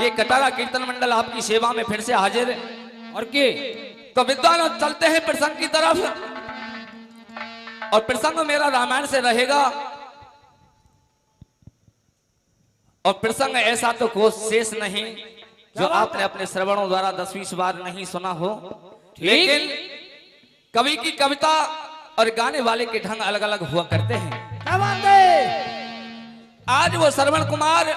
ये कटारा कीर्तन मंडल आपकी सेवा में फिर से हाजिर है। और के तो विद्वान चलते हैं प्रसंग की तरफ, और प्रसंग मेरा रामायण से रहेगा। और प्रसंग ऐसा तो कोई शेष नहीं जो आपने अपने श्रवणों द्वारा 10-20 बार नहीं सुना हो, लेकिन कवि की कविता और गाने वाले के ढंग अलग अलग हुआ करते हैं। क्या बात है? आज वो श्रवण कुमार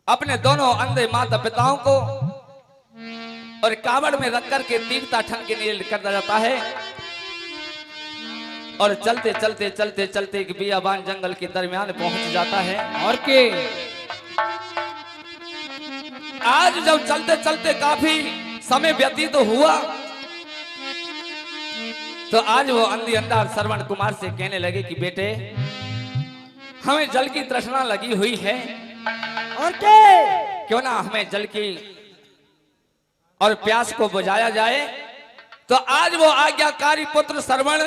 अपने दोनों अंधे माता पिताओं को और कावड़ में रख कर के तीव्रता ठन के लिए कर जाता है, और चलते चलते चलते चलते एक बियाबान जंगल के दरमियान पहुंच जाता है। और के आज जब चलते चलते काफी समय व्यतीत हुआ, तो आज वो अंधी अंधा श्रवण कुमार से कहने लगे कि बेटे, हमें जल की तृष्णा लगी हुई है, और के क्यों ना हमें जल की और प्यास को बुझाया जाए। तो आज वो आज्ञाकारी पुत्र श्रवण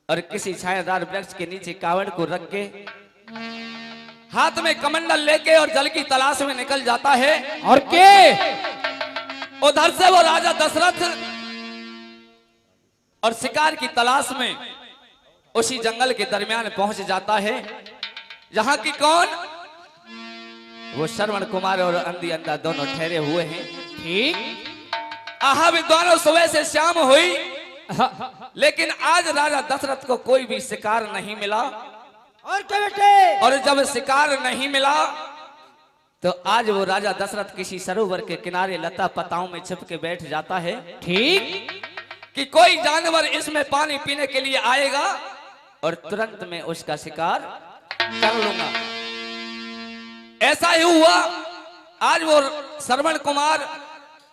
और किसी छायादार वृक्ष के नीचे कावड़ को रख के हाथ में कमंडल लेके और जल की तलाश में निकल जाता है। और के उधर से वो राजा दशरथ और शिकार की तलाश में उसी जंगल के दरमियान पहुंच जाता है, जहां की कौन वो श्रवण कुमार और अंधी अंधा दोनों ठहरे हुए हैं। ठीक आहा विद्वानों, सुबह से शाम हुई, लेकिन आज राजा दशरथ को कोई भी शिकार नहीं मिला। और क्या बेटे? और जब शिकार नहीं मिला, तो आज वो राजा दशरथ किसी सरोवर के किनारे लता पताओं में छिप के बैठ जाता है। ठीक कि कोई जानवर इसमें पानी पीने के लिए आएगा और तुरंत में उसका शिकार कर लूंगा। ऐसा ही हुआ। आज वो श्रवण कुमार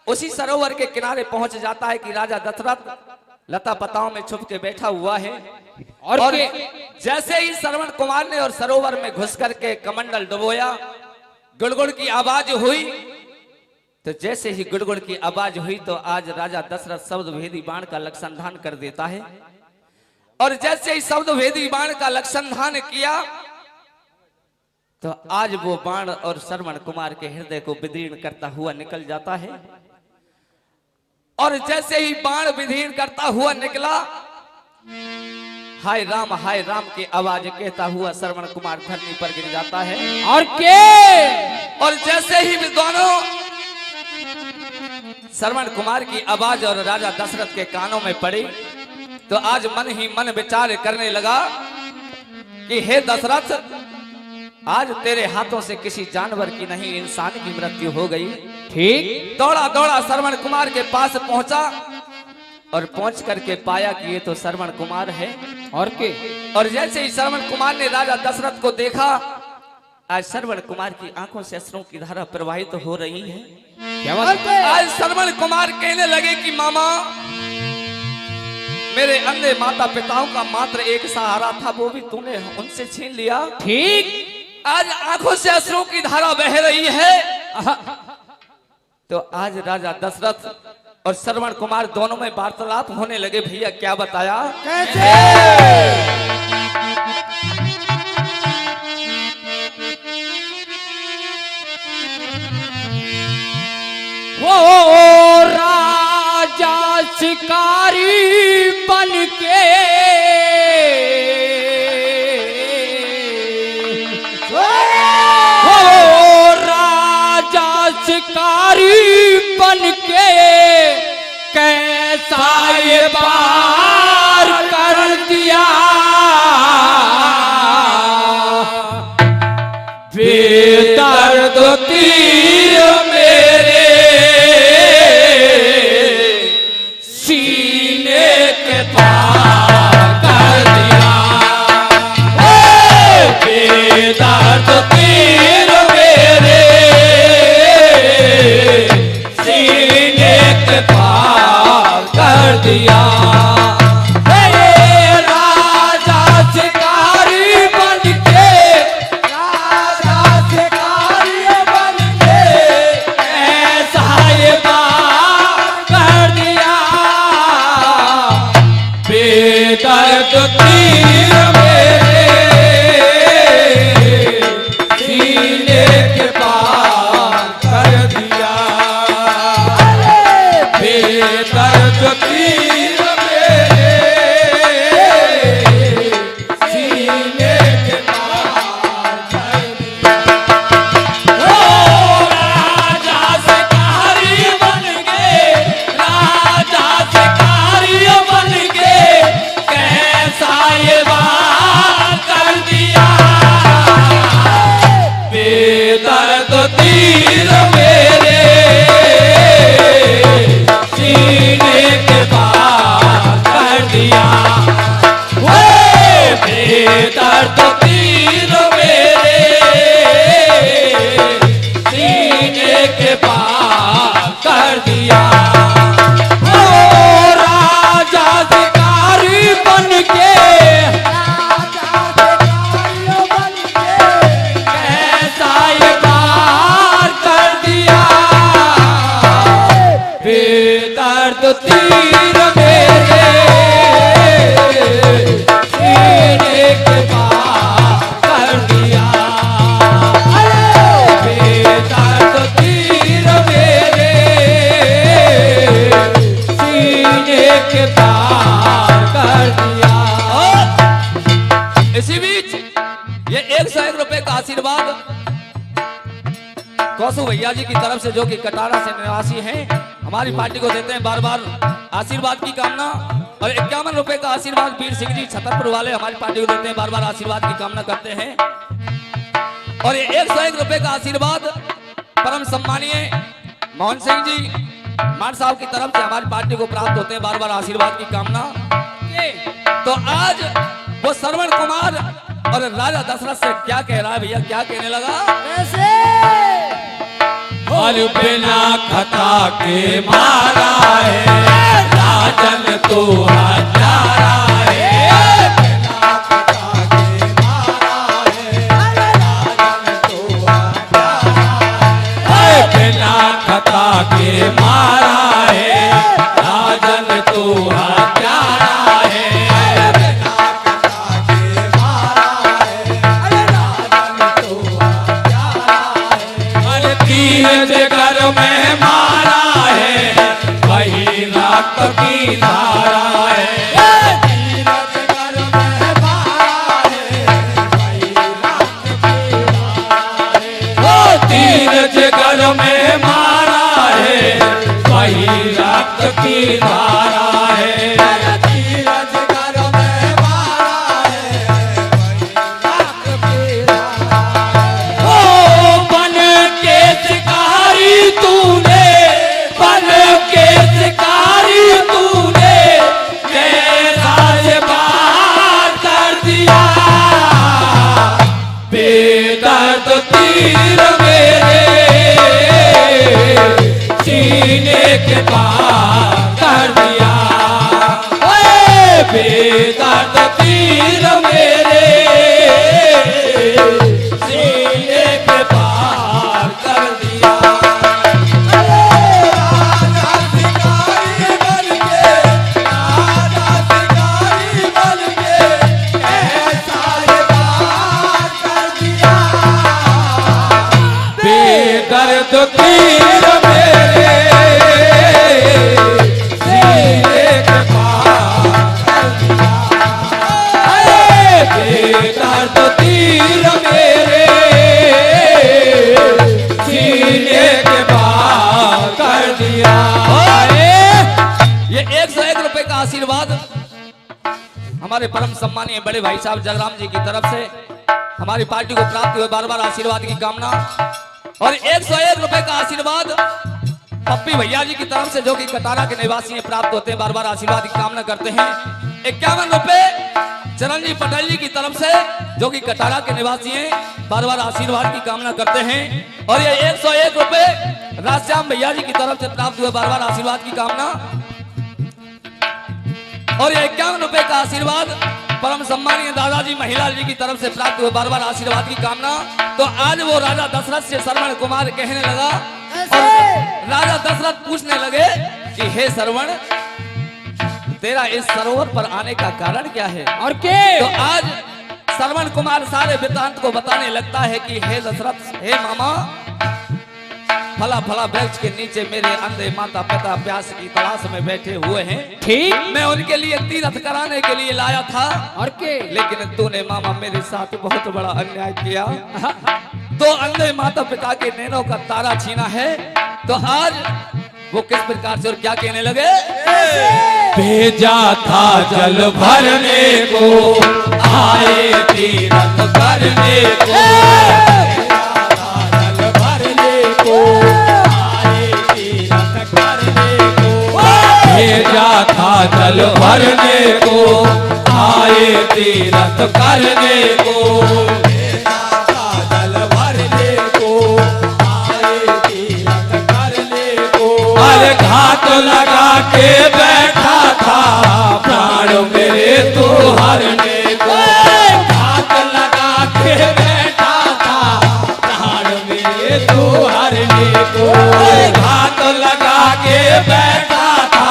उसी सरोवर के किनारे पहुंच जाता है कि राजा दशरथ लता पताओं में छुप के बैठा हुआ है। और जैसे ही श्रवण कुमार ने और सरोवर में घुस करके कमंडल डुबोया, गुड़गुड़ की आवाज हुई। तो जैसे ही गुड़गुड़ की आवाज हुई, तो आज राजा दशरथ शब्द भेदी बाण का लक्षणधान कर देता है। और जैसे ही शब्द भेदी बाण का लक्षणधान किया, तो आज वो बाण और श्रवण कुमार के हृदय को विदीर्ण करता हुआ निकल जाता है। और जैसे ही बाण विदीर्ण करता हुआ निकला, हाय राम की आवाज कहता हुआ श्रवण कुमार धरती पर गिर जाता है। और जैसे ही विद्वानों श्रवण कुमार की आवाज और राजा दशरथ के कानों में पड़ी, तो आज मन ही मन विचार करने लगा कि हे दशरथ, आज तेरे हाथों से किसी जानवर की नहीं इंसान की मृत्यु हो गई। ठीक दौड़ा दौड़ा श्रवण कुमार के पास पहुंचा, और पहुंच करके पाया कि ये तो श्रवण कुमार है। और जैसे ही श्रवण कुमार ने राजा दशरथ को देखा, आज श्रवण कुमार की आंखों से अश्रुओं की धारा प्रवाहित हो रही है। क्या बात है? आज श्रवण कुमार कहने लगे कि मामा, मेरे अंधे माता पिताओं का मात्र एक सहारा था, वो भी तूने उनसे छीन लिया। ठीक आज आंखों से अश्रुओं की धारा बह रही है। तो आज राजा दशरथ और श्रवण कुमार दोनों में वार्तालाप होने लगे। भैया क्या बताया? कैसे? वो राजा शिकारी बन के शिकारी बन के कैसा ये पार कर दिया, बेदर्द तीर मेरे सीने के पार कर दिया, बेदर्द तीर मेरे सीने के पार कर दिया। राजा शिकारी बन के, राजा शिकारी बन के दर्द तीर मेरे सीने के पार कर दिया। ओ राजा शिकारी बन के कैसा ये पार कर दिया। बेदर्द तीर मेरे सीने के पार कर दिया। बेदर्द तीर मेरे सीने के पार कर दिया। इसी बीच ये 101 रुपए का आशीर्वाद कौसू भैया जी की तरफ से, जो कि कटारा से निवासी हैं, हमारी पार्टी को देते हैं बार बार आशीर्वाद की कामना। और 51 रुपए का आशीर्वाद वीर सिंह जी छतरपुर वाले हमारी पार्टी को देते हैं, बार बार आशीर्वाद की कामना करते हैं। और ये 101 रुपए का आशीर्वाद परम सम्मानीय मोहन सिंह जी मान साहब की तरफ से हमारी पार्टी को प्राप्त होते हैं, बार बार आशीर्वाद की कामना। तो आज वो श्रवण कुमार और राजा दशरथ से क्या कह रहा है भैया, क्या कहने लगा? कैसे? और बिना खता के मारा है राजन तो हजारा है। बिना खता के मारा है राजन तो हजारा है। बिना खता के मारा है राजन तो हजारा है। बिना खता के मारा है राजन तो हजारा है। तीर जगर में मारा है वही रक्त की धारा है। तीर जगर में मारा है वही रक्त की धारा है। ओ तीर जगर में मारा है वही रक्त की धारा है। तीर जगर में मारा है वही रक्त की धारा है। ओ बन के शिकारी तूने, बन के शिकारी तूने कैसा ये पार कर दिया। बेदर्द तीर मेरे सीने के पार कर दिया। ओए बेदर्द तीर मेरे सीने के पार कर दिया। राजा शिकारी बन के, राजा शिकारी बन के कैसा ये पार कर दिया। बेदर्द तीर मेरे सीने के पार कर दिया। बेदर्द तीर मेरे सीने के पार कर दिया। ये 101 रुपए का आशीर्वाद हमारे परम सम्मानीय बड़े भाई साहब जगराम जी की तरफ से हमारी पार्टी को प्राप्त हुए, बार बार आशीर्वाद की कामना। और 101 रुपए का आशीर्वाद पप्पी भैया जी की तरफ से, जो कि कटारा के निवासी हैं, प्राप्त होते हैं, बार बार आशीर्वाद की कामना करते हैं। 51 रुपए चरणजी पटेल जी की तरफ से, जो कि कटारा के निवासी हैं, बार बार आशीर्वाद की कामना करते हैं। और ये 101 रुपए राजश्याम भैया जी की तरफ से प्राप्त हुए, बार बार आशीर्वाद की कामना। और ये 51 रुपए का आशीर्वाद परम सम्मानीय दादाजी महिलाल जी की तरफ से प्राप्त हुए, बार बार आशीर्वाद की कामना। तो आज वो राजा दशरथ से श्रवण कुमार कहने लगा, और राजा दशरथ पूछने लगे कि हे श्रवण, तेरा इस सरोवर पर आने का कारण क्या है? और के? तो आज श्रवण कुमार सारे वृत्तांत को बताने लगता है कि हे दशरथ, हे मामा, फला फला वृक्ष के नीचे मेरे अंधे माता पिता प्यास की तलाश में बैठे हुए हैं। ठीक। मैं उनके लिए तीर्थ कराने के लिए लाया था, और के? लेकिन तूने मामा मेरे साथ बहुत बड़ा अन्याय किया। तो अंधे माता पिता के नैनों का तारा छीना है। तो आज वो किस प्रकार से और क्या कहने लगे? भेजा था जल भरने को, आए तीरथ करने को। भेजा था जल भरने को, आए तीरथ करने को। घात लगा के बैठा था प्राण मेरे तू हरने को। घात लगा के बैठा था प्राण मेरे तू हरने को। घात लगा के बैठा था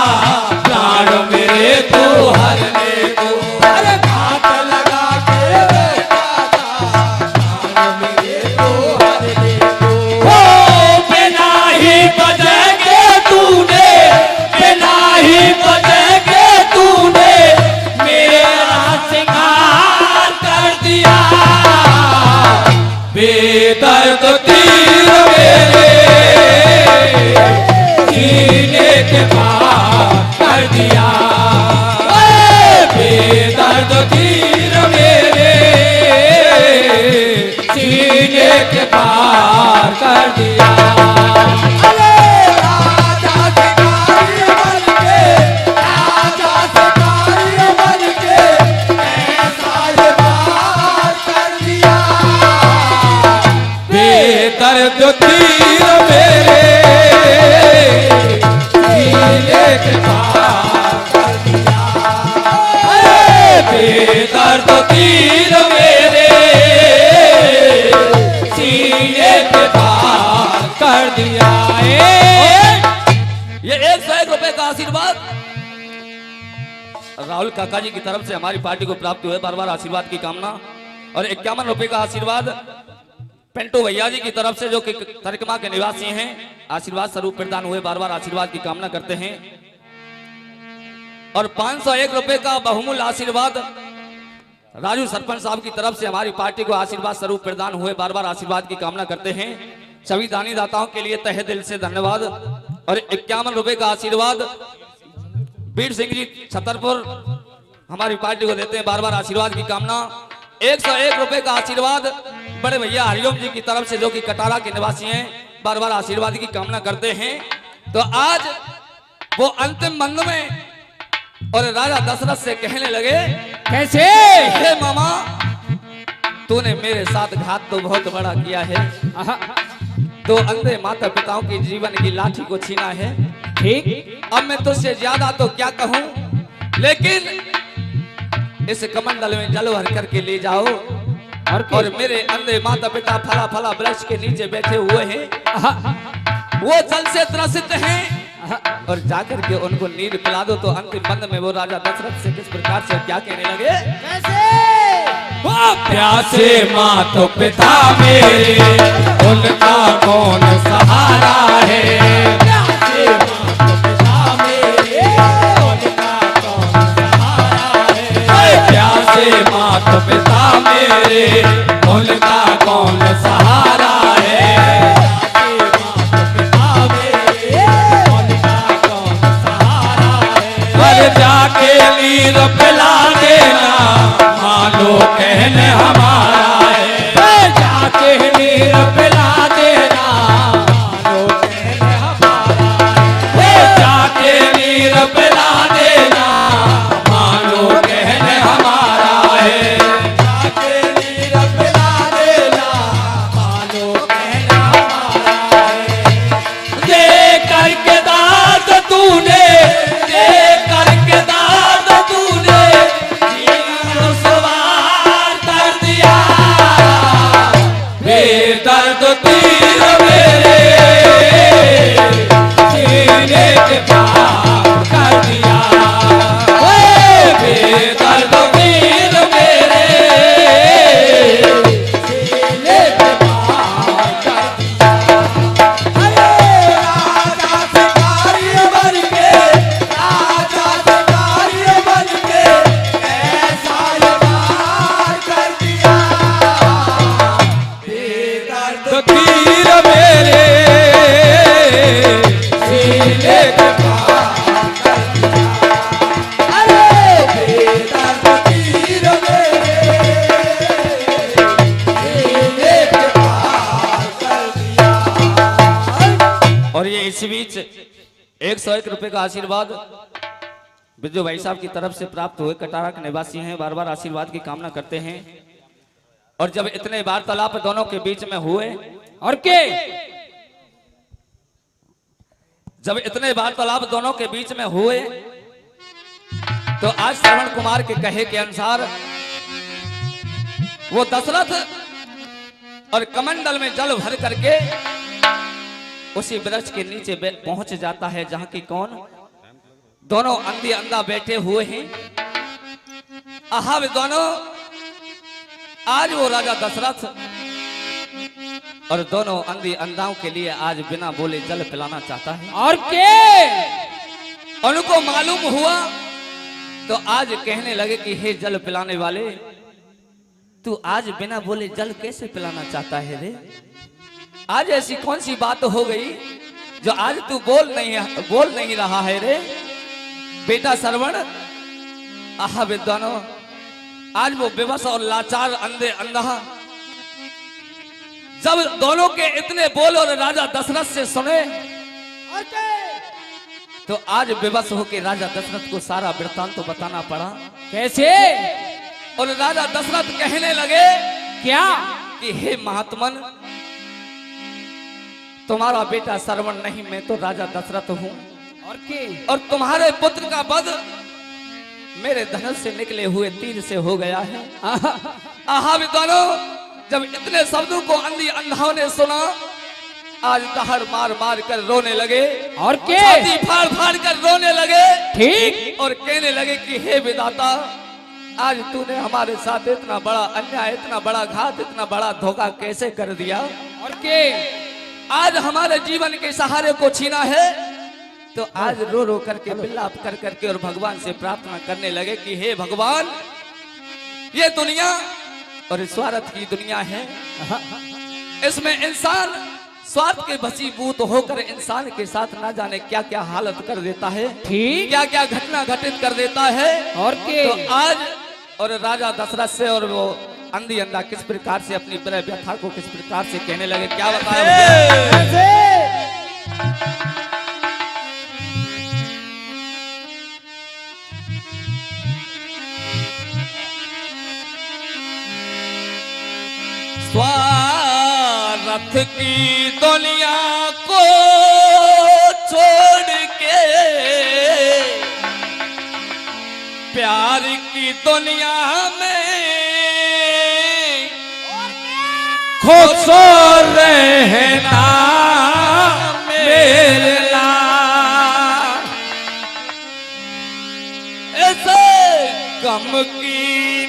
प्राण मेरे तू हरने को। अरे घात लगा के बैठा था प्राण मेरे तू हरने को। हो बिना ही बजेगे तूने, बिना ही बजेगे तूने मेरा सिंगार कर दिया। बेदर्द तीर मेरे सीने के पार कर दिया। बेदर्द तीर मेरे सीने के पार कर दिया। दर्द तीर मेरे सीने के पार कर दिया। बेदर्द तीर मेरे सीने के पार कर दिया। ये 101 रुपए का आशीर्वाद राहुल काका जी की तरफ से हमारी पार्टी को प्राप्त हुए, बार बार आशीर्वाद की कामना। और 51 रुपए का आशीर्वाद पेंटो भैया जी की तरफ से जो कि तरिकमा के निवासी हैं, आशीर्वाद स्वरूप प्रदान हुए, बार बार आशीर्वाद की कामना करते हैं। और 501 रुपए का बहुमूल्य आशीर्वाद राजू सरपंच साहब की तरफ से हमारी पार्टी को आशीर्वाद स्वरूप प्रदान हुए, बार बार आशीर्वाद की कामना करते हैं। सभी दानी दाताओं के लिए तहे दिल से धन्यवाद। और 51 रुपए का आशीर्वाद वीर सिंह जी छतरपुर हमारी पार्टी को देते हैं, बार बार आशीर्वाद की कामना। 101 रुपए का आशीर्वाद बड़े भैया हरिओम जी की तरफ से जो कि कटारा के निवासी हैं, बार बार आशीर्वाद की कामना करते हैं। तो आज वो अंतिम बंद में और राजा दशरथ से कहने लगे, कैसे? हे मामा, तूने मेरे साथ घात तो बहुत बड़ा किया है। दो अंधे माता पिताओं की जीवन की लाठी को छीना है। ठीक। अब मैं तुझसे ज्यादा तो क्या कहूं, लेकिन इस कमंडल में जल भर करके ले जाओ। और मेरे अंधे माता पिता फला फला वृक्ष के नीचे बैठे हुए हैं, वो जल से त्रसित हैं, और जाकर के उनको नीर पिला दो। तो अंतिम बंद में वो राजा दशरथ से किस प्रकार से क्या कहने लगे, कैसे? प्यासे माता पिता मेरे उनका कौन सहारा है। प्यासे माता पिता मेरे उनका कौन सहारा है। प्यासे माता पिता मेरे उनका कौन सहारा है। जाके नीर पिला देना मानो कहने हमारा है। जाके नीर पिला देना मानो कहने हमारा है। जाके नीर पिला देना मानो कहने हमारा है। जाके नीर पिला देना मानो कहने हमारा है। दे करके दाद तूने, दे करके दाद तूने जीवन सवार कर दिया। बेदर्द तीर मेरे सीने के पार कर दिया। बेदर्द तीर मेरे सीने के पार कर दिया। राजा शिकारी बन के, राजा शिकारी बन के ऐसा वार कर दिया। बेदर्द तीर मेरे सीने के पार कर दिया। अरे बेदर्द तीर मेरे सीने के पार कर दिया। और ये इसी बीच 101 रुपए का आशीर्वाद बिरजू भाई साहब की तरफ से प्राप्त हुए, कटारा के निवासी हैं, बार बार आशीर्वाद की कामना करते हैं। और जब इतने वार्तालाप दोनों के बीच में हुए, और के जब इतने वार्तालाप दोनों के बीच में हुए तो आज श्रवण कुमार के कहे के अनुसार वो दशरथ और कमंडल में जल भर करके उसी वृक्ष के नीचे पहुंच जाता है जहां की कौन दोनों अंधी अंधा बैठे हुए हैं। वे दोनों आज वो राजा दशरथ और दोनों अंधी अंधाओं के लिए आज बिना बोले जल पिलाना चाहता है। और के उनको मालूम हुआ तो आज कहने लगे कि हे जल पिलाने वाले, तू आज बिना बोले जल कैसे पिलाना चाहता है रे? आज ऐसी कौन सी बात हो गई जो आज तू बोल नहीं रहा है रे? बेटा श्रवण, विद्वानों, आज वो बेबस और लाचार अंधे अंधा जब दोनों के इतने बोल और राजा दशरथ से सुने तो आज बेबस होकर राजा दशरथ को सारा वृत्तांत तो बताना पड़ा। कैसे? और राजा दशरथ कहने लगे क्या कि हे महात्मन, तुम्हारा बेटा श्रवण नहीं, मैं तो राजा दशरथ हूं। और के और तुम्हारे पुत्र का वध मेरे धनुष से निकले हुए तीर से हो गया है। विद्वानों, जब इतने शब्दों को अंधी अंधाओं ने सुना आज दहाड़ मार मार कर रोने लगे। और के छाती फाड़ फाड़ कर रोने लगे। ठीक। और कहने लगे कि हे विधाता, आज तूने हमारे साथ इतना बड़ा अन्याय, इतना बड़ा घात, इतना बड़ा धोखा कैसे कर दिया? और के आज हमारे जीवन के सहारे को छीना है। तो आज रो रो करके विलाप कर करके और भगवान से प्रार्थना करने लगे कि हे भगवान, ये दुनिया और स्वार्थ की दुनिया है, इसमें इंसान स्वार्थ के वशीभूत होकर इंसान के साथ ना जाने क्या क्या हालत कर देता है, ठीक। क्या क्या घटना घटित कर देता है। और के तो आज और राजा दशरथ से और वो अंधी अंधा किस प्रकार से अपनी प्रिय व्यथा को किस प्रकार से कहने लगे, क्या बताया? स्वार्थ की दुनिया को छोड़ के प्यार की दुनिया में खुश रहना मेरा ऐसे गम की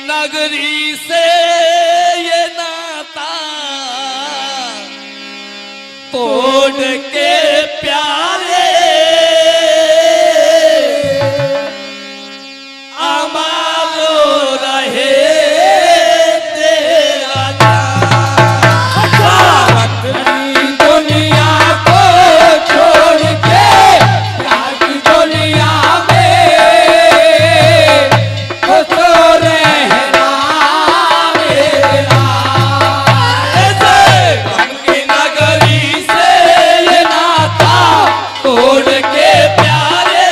नगरी से ये नाता तोड़ के प्यारे अमालो रहे तेरा दुनिया को छोड़ के प्यार की दुनिया में खुश रहना मेरा। ऐसे गम की नगरी से ये नाता तोड़ के प्यारे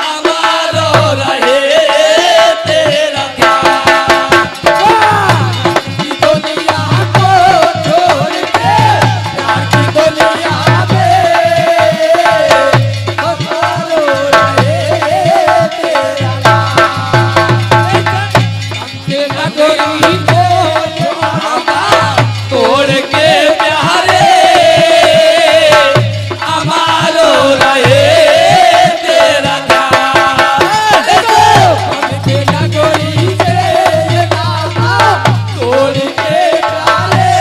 अमारो रहे तेरा दुनिया को छोड़ के प्यार की दुनिया में खुश रहे तेरा। नगरी को तोड़ के प्यारे अमारो रहे तेरा नगरी से तोड़ के प्यारे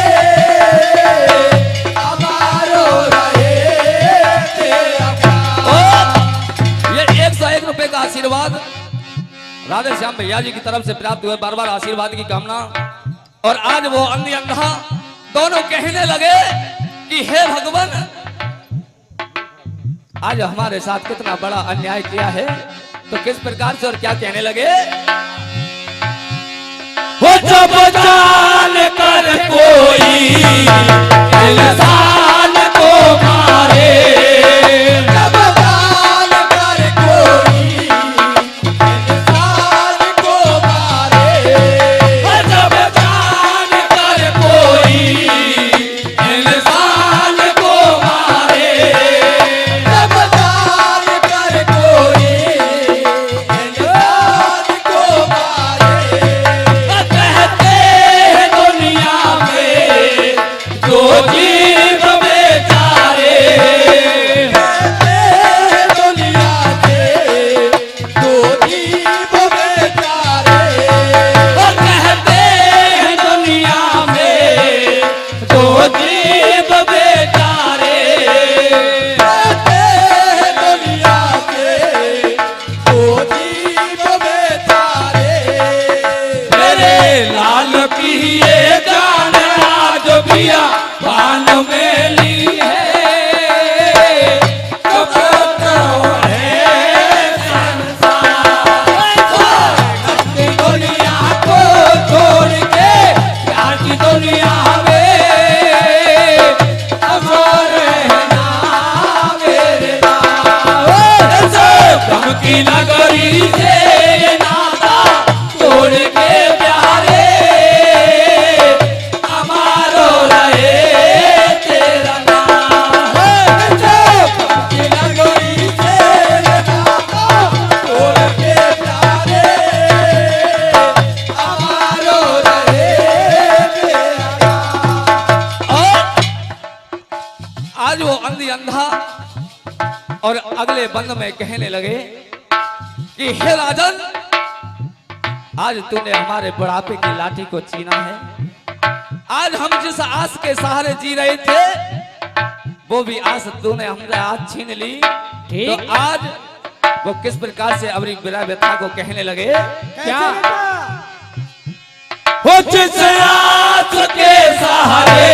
हमारो रहे तेरा। ये 101 रुपए का आशीर्वाद राधे श्याम भैया जी की तरफ से प्राप्त हुए, बार बार आशीर्वाद की कामना। और आज वो अंधी अंधा दोनों कहने लगे कि हे भगवान, आज हमारे साथ कितना बड़ा अन्याय किया है। तो किस प्रकार से और क्या कहने लगे? वो जब जान कर कोई इंसान को मारे, जब जान कर कोई इंसान को मारे, जब जान कर कोई इंसान को मारे, जीव बेचारे दुनिया के दो जीव बेचारे कहते हैं दुनिया में दो जीव बेचारे कहते हैं दुनिया के दो जीव बेचारे मेरे लाल की ये जान आज बिया बान में ली है दुनिया को छोड़ के प्यार की दुनिया में अब रहना मेरे गम की नगरी से ये नाता तोड़ के प्यारे हमारो रहे तेरा नाम गम की नगरी से ये नाता तोड़ के प्यारे हमारो रहे तेरा नाम। आज वो अंधी अंधा और अगले बंद में कहने लगे कि हे राजन, आज तूने हमारे बुढ़ापे की लाठी को छीना है। आज हम जिस आस के सहारे जी रहे थे वो भी आस तूने हमसे आज छीन ली। तो आज वो किस प्रकार से अपनी बिरा व्यथा को कहने लगे क्या? हो जिस आस के सहारे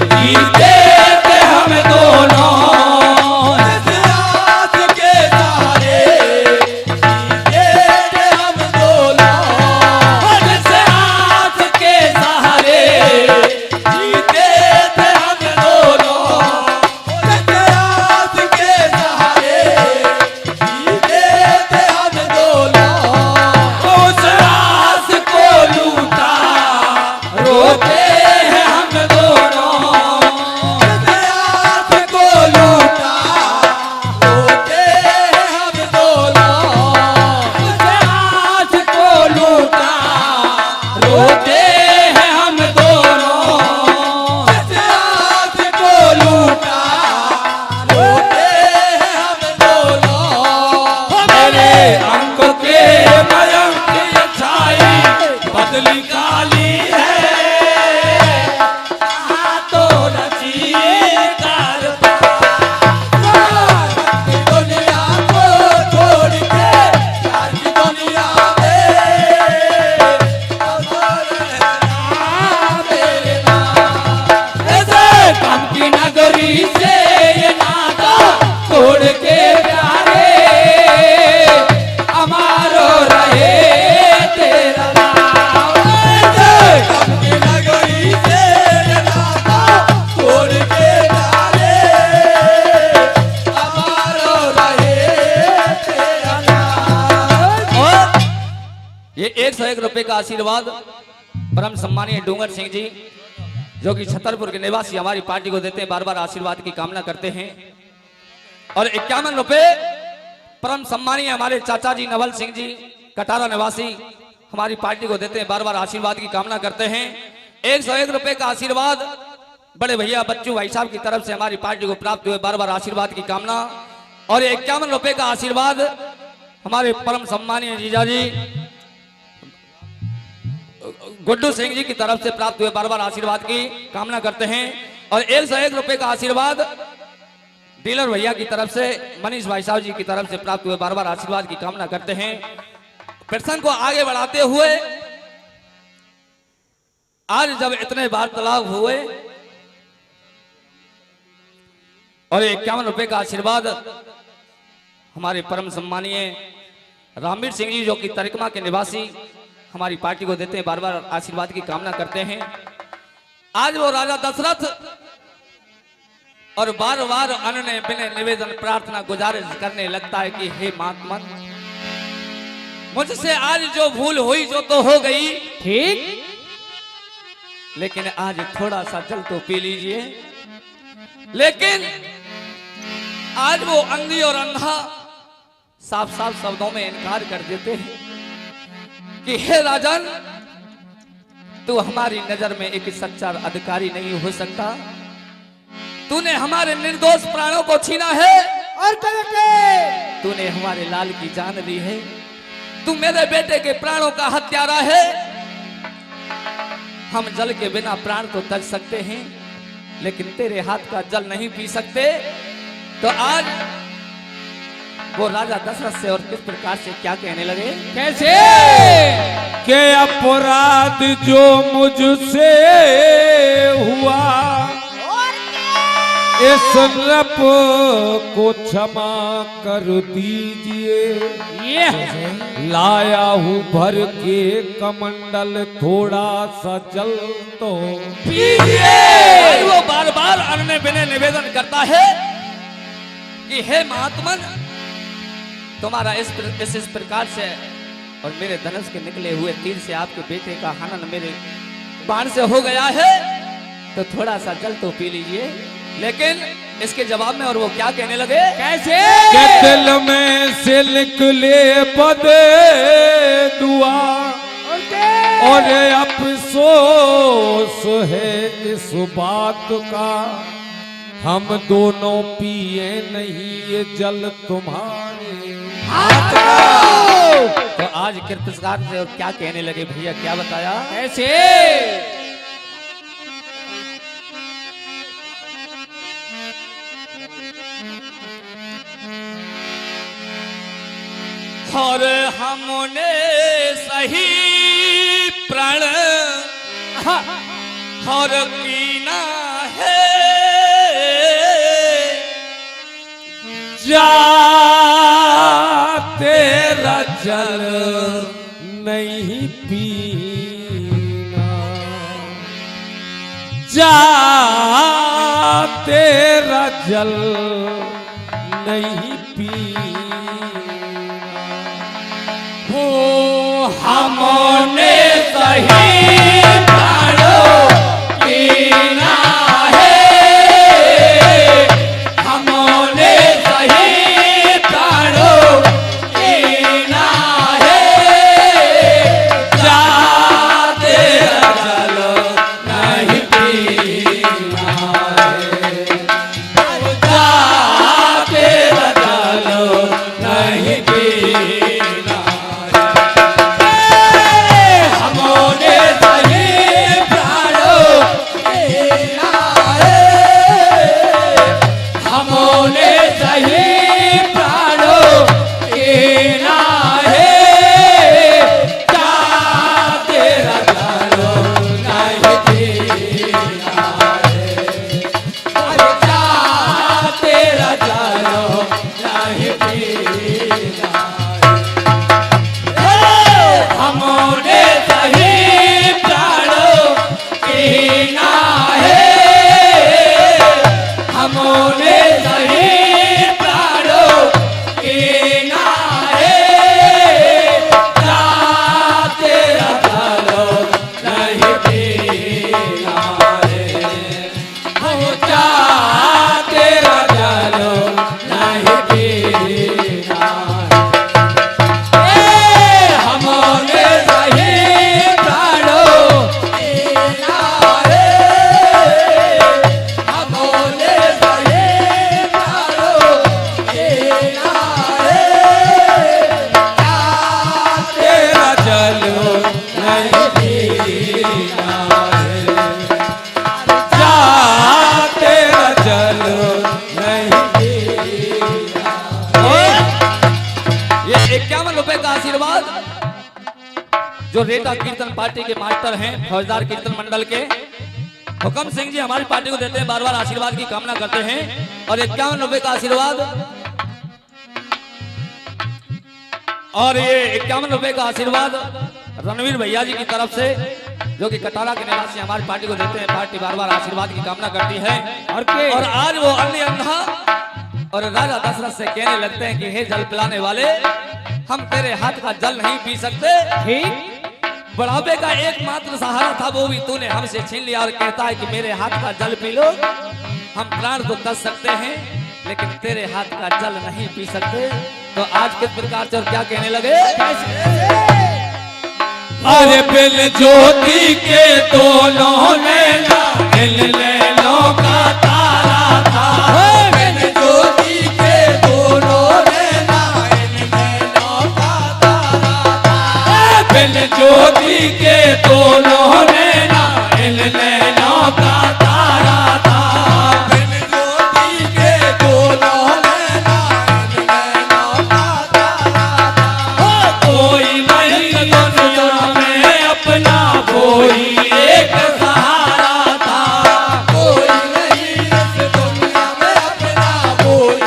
जीते थे हम दोनों जिस आस के सहारे जीते थे हम दोनों जिस आस के सहारे जीते थे हम दोनों जिस आस के सहारे जीते थे हम दोनों उस आस को लूटा रोते हैं हम दोनों उस आस को लूटा रोते हैं हम दोनों उस आस को लूटा रोते हैं हम दोनों उस आस को लूटा रोते हैं हम दोनों मेरे अंग के मयंक की छाई बदली काली है हाथों रची कार दुनिया को छोड़ के प्यार की दुनिया में अब रहना मेरे नाम ऐसे गम की नगरी से ये नाता तोड़ के प्यारे हमारो रहे तेरा नाम ऐसे गम की नगरी से ये नाता तोड़ के प्यारे हमारो रहे तेरा नाम। ये 101 रुपए का आशीर्वाद परम सम्मानीय डूंगर सिंह जी जो कि छतरपुर के निवासी हमारी पार्टी को देते हैं, बार बार आशीर्वाद की कामना करते हैं। और 51 रुपए परम सम्मानीय हमारे चाचा जी नवल सिंह जी कटारा निवासी हमारी पार्टी को देते हैं, बार बार आशीर्वाद की कामना करते हैं। 101 रुपए का आशीर्वाद बड़े भैया बच्चू भाई साहब की तरफ से हमारी पार्टी को प्राप्त हुए, बार बार आशीर्वाद की कामना। और 51 रुपए का आशीर्वाद हमारे परम सम्मानीय जीजाजी गुड्डू सिंह जी की तरफ से प्राप्त हुए, बार बार आशीर्वाद की कामना करते हैं। और 101 रुपए का आशीर्वाद डीलर भैया की तरफ से मनीष भाई साहब जी की तरफ से प्राप्त हुए, बार बार आशीर्वाद की कामना करते हैं। प्रसंग को आगे बढ़ाते हुए आज जब इतने वार्तालाप हुए और 51 रुपए का आशीर्वाद हमारे परम सम्मानीय रामवीर सिंह जी जो कि तरिकमा के निवासी हमारी पार्टी को देते हैं, बार बार आशीर्वाद की कामना करते हैं। आज वो राजा दशरथ और बार बार अन्य बिने निवेदन प्रार्थना गुजारिश करने लगता है कि हे महात्मा मुझसे आज जो भूल हुई जो तो हो गई ठीक, लेकिन आज थोड़ा सा जल तो पी लीजिए। लेकिन आज वो अंधी और अंधा साफ साफ शब्दों में इनकार कर देते हैं कि हे राजन तू हमारी नजर में एक सच्चा अधिकारी नहीं हो सकता। तूने हमारे निर्दोष प्राणों को छीना है और क्या बेटे? तूने हमारे लाल की जान ली है। तू मेरे बेटे के प्राणों का हत्यारा है। हम जल के बिना प्राण तो तज सकते हैं, लेकिन तेरे हाथ का जल नहीं पी सकते। तो आज वो राजा दशरथ से और किस प्रकार से क्या कहने लगे? कैसे के अपराध जो मुझसे हुआ इस नप को क्षमा कर दीजिए। लाया हूँ भर के कमंडल थोड़ा सा जल तो पीजिए। वो बार बार अन्य बिने निवेदन करता है कि हे महात्मन, तुम्हारा इस प्रकार से और मेरे धनुष के निकले हुए तीर से आपके बेटे का हनन मेरे बाण से हो गया है, तो थोड़ा सा जल तो पी लीजिए। लेकिन इसके जवाब में और वो क्या कहने लगे? कैसे के दिल में से निकले पद दुआ और अफसोस है इस बात का, हम दोनों पिए नहीं ये जल तुम्हारे हाथ का। तो आज कीर्तिकार से और क्या कहने लगे भैया, क्या बताया? कैसे और हमने सही प्रण और कीना है, जा तेरा जल नहीं पीना, जा तेरा जल नहीं पीना। हो हमने सही प्राणों कीना है, हमने सही प्राणों कीना है, जा तेरा जल नहीं पीना है, जा तेरा जल नहीं पीना। हमने सही प्राणों कीना है, हमने सही प्राणों कीना है, जा तेरा जल नहीं पीना है, जा तेरा जल नहीं पीना है। हमने सही प्राणों कीना है, हमने सही प्राणों कीना है, जा तेरा जल नहीं पीना है, हो जा तेरा जल नहीं पीना है। हमने सही प्राणों कीना है, हमने सही प्राणों कीना है, जा तेरा जल नहीं पीना है, जा तेरा जल नहीं पीना। ये 51 रुपए का आशीर्वाद जो रेटा कीर्तन पार्टी के मास्टर हैं, फौजदार कीर्तन मंडल के हुक्म सिंह जी हमारी पार्टी को देते हैं, बार बार आशीर्वाद की कामना करते हैं। और 51 रुपए का आशीर्वाद और ये 51 रुपए का आशीर्वाद रणवीर भैया जी की तरफ से जो कि कटारा के निवासी हमारी पार्टी को देते हैं। पार्टी बार बार आशीर्वाद की कामना करती है। और आज वो अन्य अंधा और राजा दशरथ से कहने लगते हैं कि हे जल पिलाने वाले, हम तेरे हाथ का जल नहीं पी सकते। ठीक, बुढ़ापे का एकमात्र सहारा था वो भी तूने हमसे छीन लिया और कहता है कि मेरे हाथ का जल पी लो। हम प्राण तो तज सकते हैं, लेकिन तेरे हाथ का जल नहीं पी सकते। तो आज किस प्रकार से और क्या कहने लगे? अरे बिन ज्योति के दोनों नैना इन नैनों का तारा था। बिन ज्योति के दोनों नैना इन नैनों का तारा था। बिन ज्योति के दोनों नैना इन नैनों का तारा था। बिन ज्योति के दोनों नैना इन नैनों का तारा था। कोई नहीं दुनिया में अपना कोई एक सहारा था। कोई नहीं इस दुनिया में अपना कोई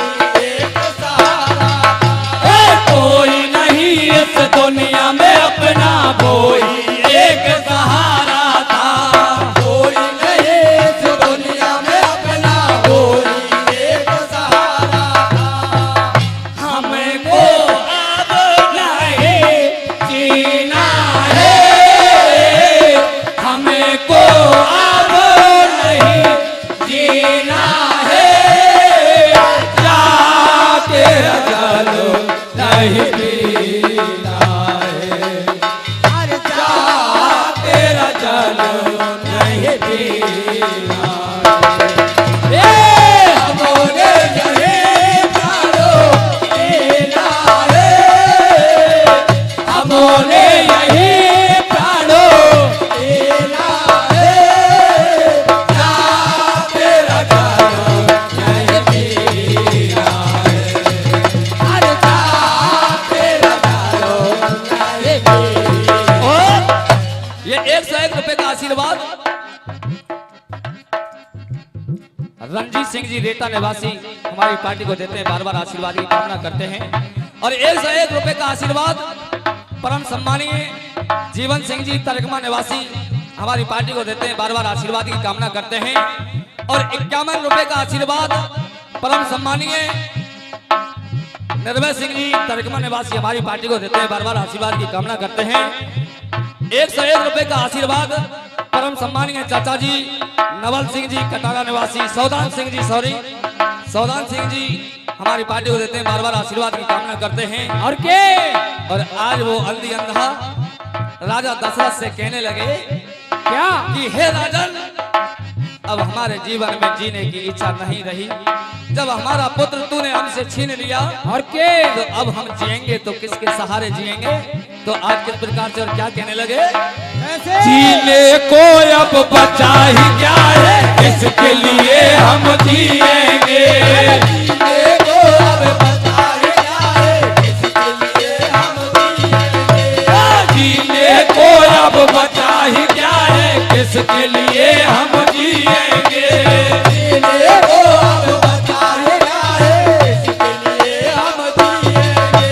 एक सहारा था। कोई नहीं इस दुनिया में अपना कोई एक सहारा था। कोई नहीं इस दुनिया में अपना कोई एक सहारा था। हमको अब नहीं जीना है। हमको अब नहीं जीना है। जाके चलो नहीं पीना है। अरे जाके चलो नहीं पीना है। हमने यही प्राणो पीना है। हमने यही प्राणो पीना है। जाके चलो नहीं पीना है। अरे जाके चलो नहीं पीना। और ये 101 रुपए का आशीर्वाद रणजीत सिंह जी रेटा निवासी हमारी पार्टी को देते हैं, बार बार आशीर्वाद की कामना करते हैं। और 101 रुपए का आशीर्वाद परम सम्मानीय जीवन सिंह जी तरकमा निवासी हमारी पार्टी को देते हैं, बार बार आशीर्वाद की कामना करते हैं। और 51 रुपए का आशीर्वाद परम सम्मानीय निर्भय सिंह जी तरकमा निवासी हमारी पार्टी को देते हैं, बार बार आशीर्वाद की कामना करते हैं। 101 रुपए का आशीर्वाद परम सम्मानीय चाचा जी नवल सिंह जी कटारा निवासी, सौदान सिंह जी हमारी पार्टी को देते हैं, बार बार आशीर्वाद की कामना करते हैं। और आज वो अंधी अंधा राजा दशरथ से कहने लगे क्या कि हे राजन, अब हमारे जीवन में जीने की इच्छा नहीं रही। जब हमारा पुत्र तूने हमसे छीन लिया तो अब हम जिएंगे तो किसके सहारे जिएंगे। तो आज किस प्रकार से और क्या कहने लगे। जीने को अब बचा ही क्या है, इसके लिए हम जिएंगे। जीने को अब बचा ही क्या है, इसके लिए हम जिएंगे। जीने को अब बचा ही क्या है, किसके लिए हम जिएंगे। जीने को अब बचा ही क्या है, इसके लिए हम जिएंगे।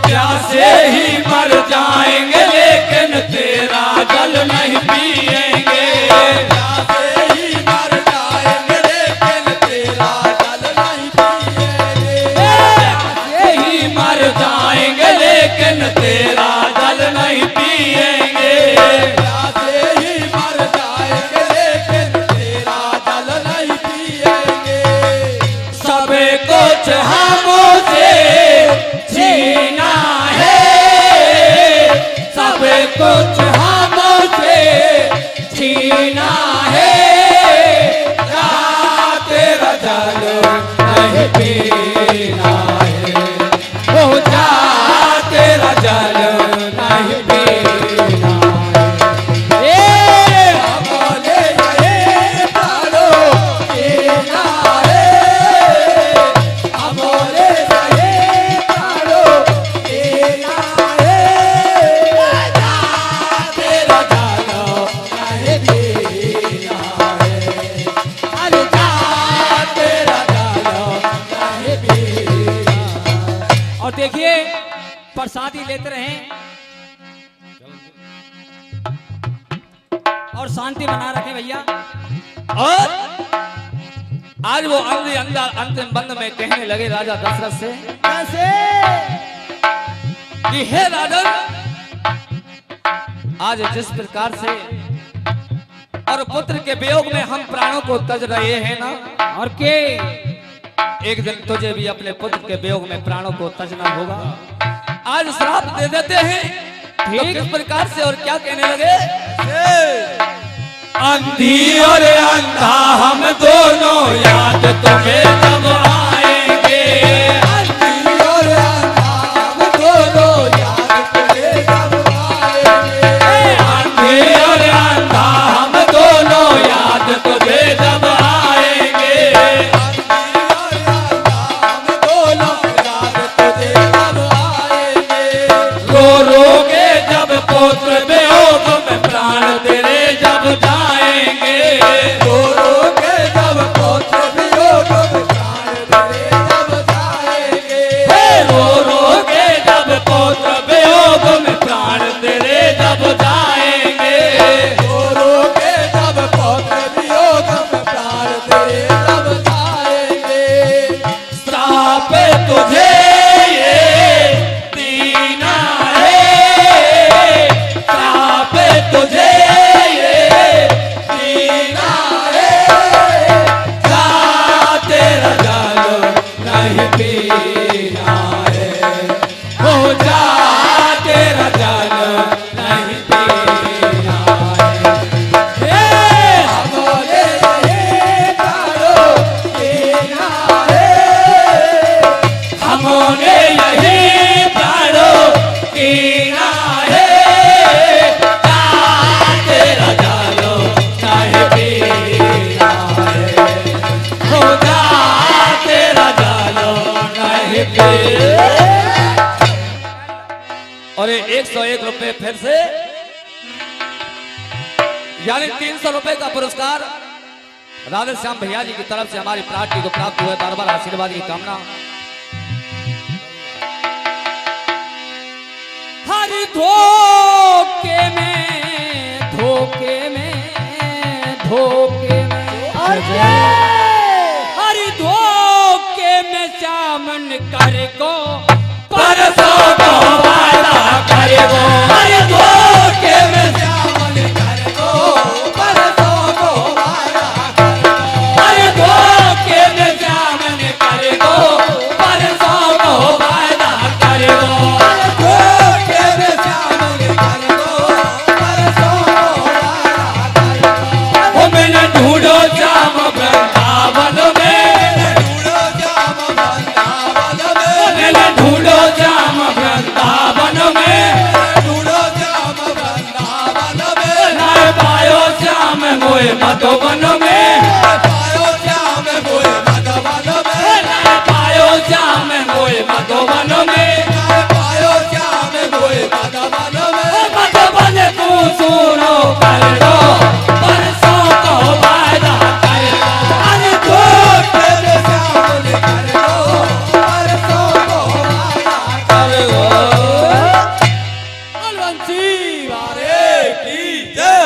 प्यासे ही मर जाएंगे लेकिन तेरा जल नहीं पिएंगे। प्यासे ही मर जाएंगे लेकिन तेरा जल नहीं पिएंगे। प्यासे ही मर जाएंगे लेकिन तेरा जल नहीं पिएंगे। प्यासे ही मर जाएंगे लेकिन तेरा जल नहीं पिएंगे। सब कुछ हमसे छीना है। सब कुछ हमसे छीना है। तेरा जल नहीं पीना है। ओ जा तेरा जल नहीं पीना है। हमने ये प्राणो पीना है। हमने ये प्राणो पीना है। तेरा जल नहीं पीना है। अरे जा तेरा जल नहीं पीना। और देखिए प्रसादी लेते रहें और शांति बना रखें भैया। और आज वो अंधी अंधा अंतिम बंद में कहने लगे राजा दशरथ से कैसे कि हे राजन, आज जिस प्रकार से और पुत्र के वियोग में हम प्राणों को तज रहे हैं ना, और के एक दिन तुझे भी अपने पुत्र के वियोग में प्राणों को तजना होगा। आज श्राप दे देते हैं तो किस प्रकार से और क्या कहने लगे? अंधी और अंधा हम दोनों याद तुम्हें जब आएंगे। अंधी और अंधा हम दोनों याद तुम्हें जब आएंगे। अंधी और अंधा हम दोनों याद तुझे जब आएंगे। अंधी और अंधा हम दोनों याद तुझे जब आएंगे। रो रोगे जब पुत्र वियोग में प्राण तेरे जब जाएंगे। रो रोगे जब पुत्र वियोग में प्राण तेरे जब जाएंगे। रो रोगे जब पुत्र वियोग में प्राण तेरे जब जाएंगे। रो रोगे जब पुत्र वियोग में प्राण तेरे जब जाएंगे। श्राप तुझे ये दीना है। श्राप तुझे ये दीना है। जा तेरा जालो नहीं पीना है। हो जा तेरा जालो नहीं पीना है। हमारे ये प्राणों पीना है। हमने यही प्राणों पीना है। जा तेरा जालो नहीं पीना है। हो जा तेरा जालो नहीं पीना। और ये 101 रुपए फिर से, यानी 300 रुपए का पुरस्कार राधे श्याम भैया जी की तरफ से हमारी पार्टी को प्राप्त हुआ। बार बार आशीर्वाद की कामना। हर धोखे में धोखे में धोखे में हर धोखे में सामन कर को परसों को वादा करेगो। हर धोखे में श्यामल करेगो। परसों को वादा करेगो। हर धोखे में श्यामल करेगो। परसों को वादा करेगो। हर धोखे में श्यामल करेगो। परसों को वादा करेगो। हो मैंने ढूंढो श्याम वृंदावन में। ढूंढो श्याम वृंदावन में। मैंने ढूंढो श्याम वृंदावन में। ढूंढो श्याम वृंदावन में। ना पायो श्याम मोए मधुबन में। पायो श्याम मोए मधुबन में। ना पायो श्याम मोए मधुबन में। पायो श्याम मोए मधुबन में। मधुबन तू सुनो कर दो। परसों को वादा कर दो। अरे धोखे में श्यामल कर दो। परसों को वादा कर दो। बलवंत सिंह वारे की जय।